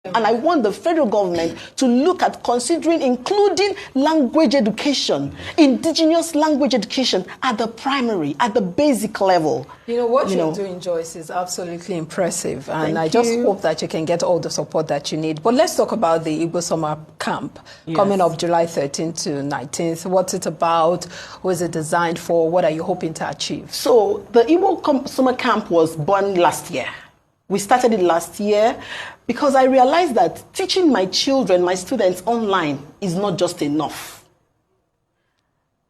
And I want the federal government to look at considering including language education, indigenous language education at the primary, at the basic level. You know, what you're doing, Joyce, is absolutely impressive. And I just hope that you can get all the support that you need. But let's talk about the Igbo Summer Camp coming up July 13th to 19th. What's it about? Who is it designed for? What are you hoping to achieve? So the Igbo Summer Camp was born last year. We started it last year because I realized that teaching my children, my students online is not just enough.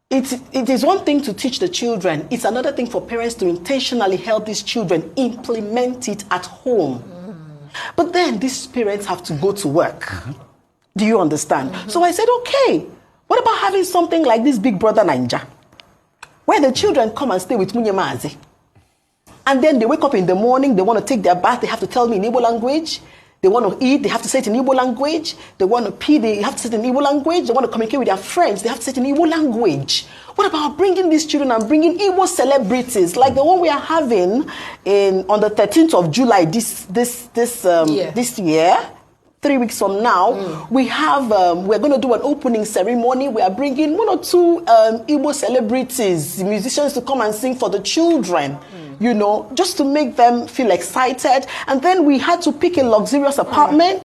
It is one thing to teach the children. It's another thing for parents to intentionally help these children implement it at home. But then these parents have to go to work. Do you understand? So I said, okay, what about having something like this Big Brother Ninja, where the children come and stay with Munye Mazi? And then they wake up in the morning, they want to take their bath, they have to tell me in Igbo language. They want to eat, they have to say it in Igbo language. They want to pee, they have to say it in Igbo language. They want to communicate with their friends, they have to say it in Igbo language. What about bringing these children and bringing Igbo celebrities, like the one we are having on the 13th of July this year? 3 weeks from now, we're going to do an opening ceremony. We are bringing 1 or 2 Igbo celebrities, musicians to come and sing for the children, you know, just to make them feel excited. And then we had to pick a luxurious apartment.